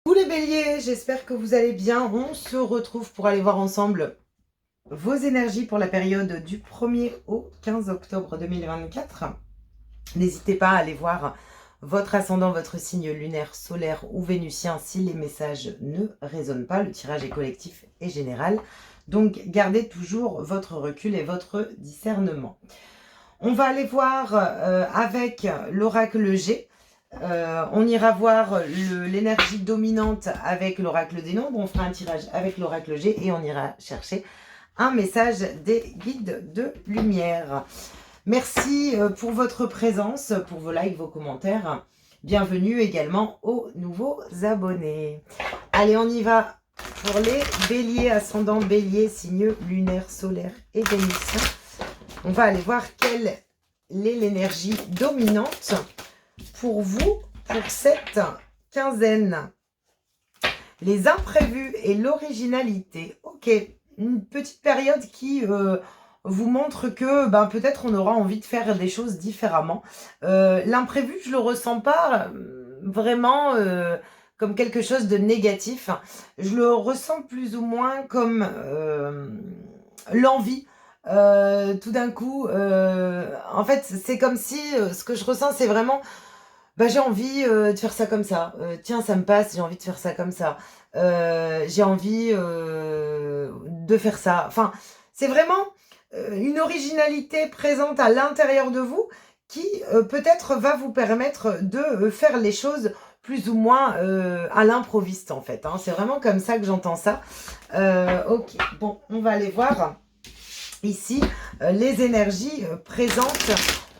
Tous les béliers, j'espère que vous allez bien. On se retrouve pour aller voir ensemble vos énergies pour la période du 1er au 15 octobre 2024. N'hésitez pas à aller voir votre ascendant, votre signe lunaire, solaire ou vénusien si les messages ne résonnent pas. Le tirage est collectif et général. Donc gardez toujours votre recul et votre discernement. On va aller voir avec l'oracle G. On ira voir l'énergie dominante avec l'oracle des nombres. On fera un tirage avec l'oracle G et on ira chercher un message des guides de lumière. Merci pour votre présence, pour vos likes, vos commentaires. Bienvenue également aux nouveaux abonnés. Allez, on y va pour les béliers, ascendant bélier, signe lunaire, solaire et vénusien. On va aller voir quelle est l'énergie dominante pour vous, pour cette quinzaine. Les imprévus et l'originalité. Ok, une petite période qui vous montre que peut-être on aura envie de faire des choses différemment. L'imprévu, je le ressens pas vraiment comme quelque chose de négatif. Je le ressens plus ou moins comme l'envie. Tout d'un coup, en fait, c'est comme si ce que je ressens, c'est vraiment j'ai envie de faire ça comme ça. Tiens, ça me passe, j'ai envie de faire ça comme ça. J'ai envie de faire ça. Enfin, c'est vraiment une originalité présente à l'intérieur de vous qui peut-être va vous permettre de faire les choses plus ou moins à l'improviste en fait. Hein. C'est vraiment comme ça que j'entends ça. Ok, bon, on va aller voir ici les énergies présentes.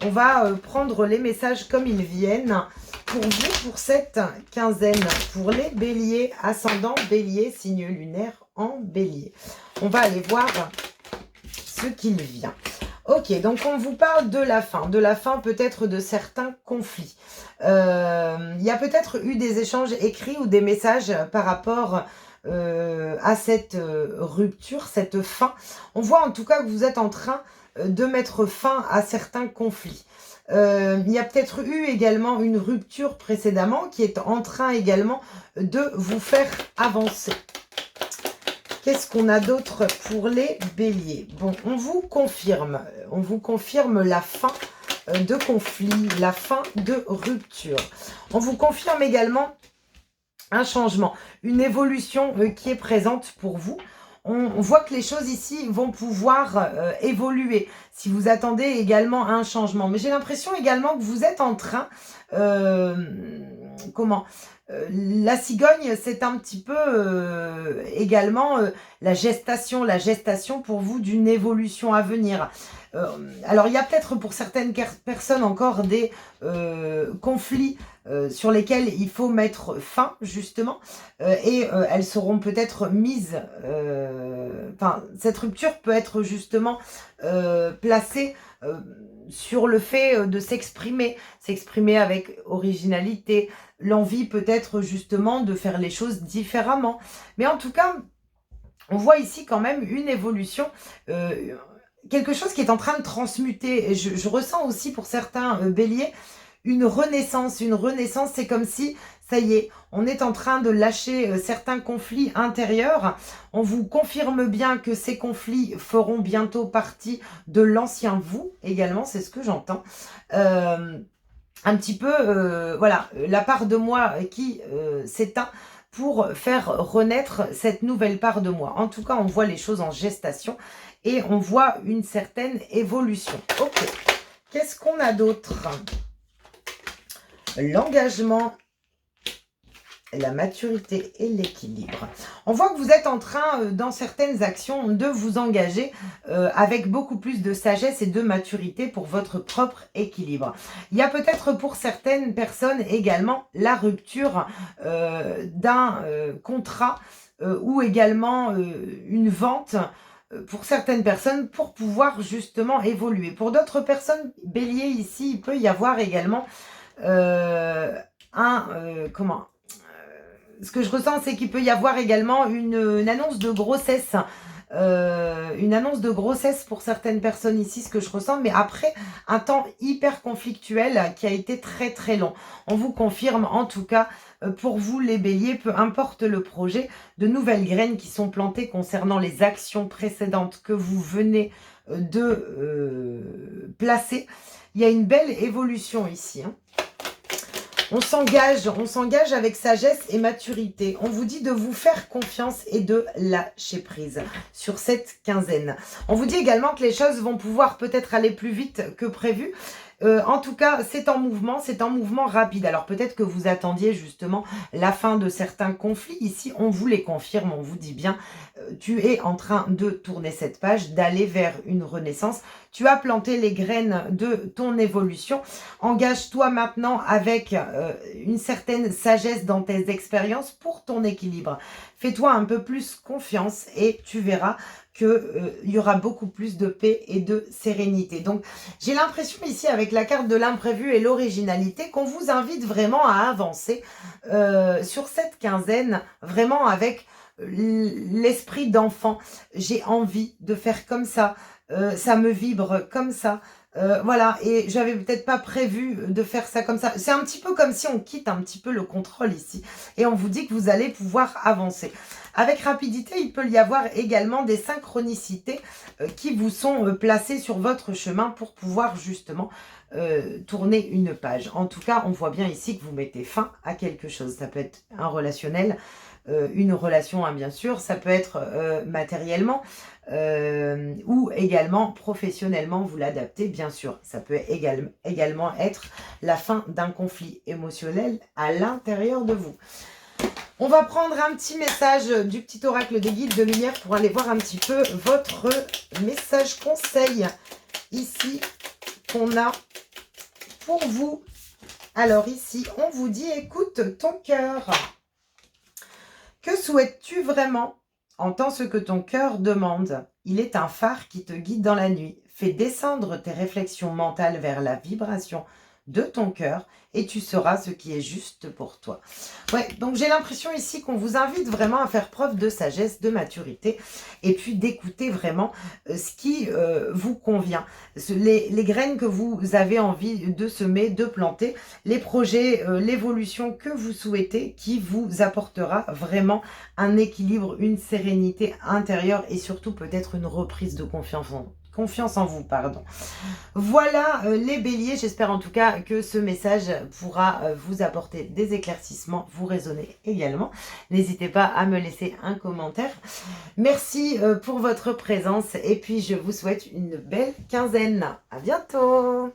On va prendre les messages comme ils viennent pour vous, pour cette quinzaine, pour les béliers, ascendant bélier, signe lunaire en bélier. On va aller voir ce qu'il vient. Ok, donc on vous parle de la fin peut-être de certains conflits. Il y a peut-être eu des échanges écrits ou des messages par rapport à cette rupture, cette fin. On voit en tout cas que vous êtes en train de mettre fin à certains conflits. Il y a peut-être eu également une rupture précédemment qui est en train également de vous faire avancer. Qu'est-ce qu'on a d'autre pour les béliers? Bon, on vous confirme la fin de conflit, la fin de rupture. On vous confirme également un changement, une évolution qui est présente pour vous. On voit que les choses ici vont pouvoir évoluer si vous attendez également un changement. Mais j'ai l'impression également que vous êtes en train... la cigogne, c'est un petit peu également la gestation pour vous d'une évolution à venir. Alors, il y a peut-être pour certaines personnes encore des conflits sur lesquels il faut mettre fin, justement, et elles seront peut-être mises... cette rupture peut être justement placée sur le fait de s'exprimer avec originalité, l'envie peut-être justement de faire les choses différemment. Mais en tout cas, on voit ici quand même une évolution, quelque chose qui est en train de transmuter. Et je ressens aussi pour certains béliers une renaissance. Une renaissance, c'est comme si, ça y est, on est en train de lâcher certains conflits intérieurs. On vous confirme bien que ces conflits feront bientôt partie de l'ancien vous également, c'est ce que j'entends. Un petit peu, voilà, la part de moi qui s'éteint pour faire renaître cette nouvelle part de moi. En tout cas, on voit les choses en gestation et on voit une certaine évolution. Ok, qu'est-ce qu'on a d'autre? L'engagement, la maturité et l'équilibre. On voit que vous êtes en train, dans certaines actions, de vous engager avec beaucoup plus de sagesse et de maturité pour votre propre équilibre. Il y a peut-être pour certaines personnes également la rupture d'un contrat ou également une vente pour certaines personnes pour pouvoir justement évoluer. Pour d'autres personnes, bélier ici, il peut y avoir également ce que je ressens, c'est qu'il peut y avoir également une annonce de grossesse. Une annonce de grossesse pour certaines personnes ici, ce que je ressens. Mais après, un temps hyper conflictuel qui a été très très long. On vous confirme en tout cas pour vous les béliers, peu importe le projet, de nouvelles graines qui sont plantées concernant les actions précédentes que vous venez de placer. Il y a une belle évolution ici, hein. On s'engage avec sagesse et maturité. On vous dit de vous faire confiance et de lâcher prise sur cette quinzaine. On vous dit également que les choses vont pouvoir peut-être aller plus vite que prévu. En tout cas, c'est en mouvement rapide. Alors peut-être que vous attendiez justement la fin de certains conflits. Ici, on vous les confirme, on vous dit bien, tu es en train de tourner cette page, d'aller vers une renaissance. Tu as planté les graines de ton évolution. Engage-toi maintenant avec une certaine sagesse dans tes expériences pour ton équilibre. Fais-toi un peu plus confiance et tu verras qu'il y aura beaucoup plus de paix et de sérénité. Donc, j'ai l'impression ici, avec la carte de l'imprévu et l'originalité, qu'on vous invite vraiment à avancer sur cette quinzaine, vraiment avec l'esprit d'enfant. J'ai envie de faire comme ça, ça me vibre comme ça. Voilà, et j'avais peut-être pas prévu de faire ça comme ça. C'est un petit peu comme si on quitte un petit peu le contrôle ici. Et on vous dit que vous allez pouvoir avancer. Avec rapidité, il peut y avoir également des synchronicités qui vous sont placées sur votre chemin pour pouvoir justement tourner une page. En tout cas, on voit bien ici que vous mettez fin à quelque chose. Ça peut être un relationnel, une relation, hein, bien sûr. Ça peut être matériellement ou également professionnellement, vous l'adaptez, bien sûr. Ça peut également être la fin d'un conflit émotionnel à l'intérieur de vous. On va prendre un petit message du petit oracle des guides de lumière pour aller voir un petit peu votre message conseil ici qu'on a pour vous. Alors ici, on vous dit, écoute ton cœur. Que souhaites-tu vraiment? Entends ce que ton cœur demande. Il est un phare qui te guide dans la nuit. Fais descendre tes réflexions mentales vers la vibration de ton cœur et tu sauras ce qui est juste pour toi. Ouais, donc j'ai l'impression ici qu'on vous invite vraiment à faire preuve de sagesse, de maturité et puis d'écouter vraiment ce qui vous convient. Les graines que vous avez envie de semer, de planter, les projets, l'évolution que vous souhaitez qui vous apportera vraiment un équilibre, une sérénité intérieure et surtout peut-être une reprise de confiance en vous, pardon. Voilà les béliers, j'espère en tout cas que ce message pourra vous apporter des éclaircissements, vous raisonner également. N'hésitez pas à me laisser un commentaire. Merci pour votre présence et puis je vous souhaite une belle quinzaine. À bientôt!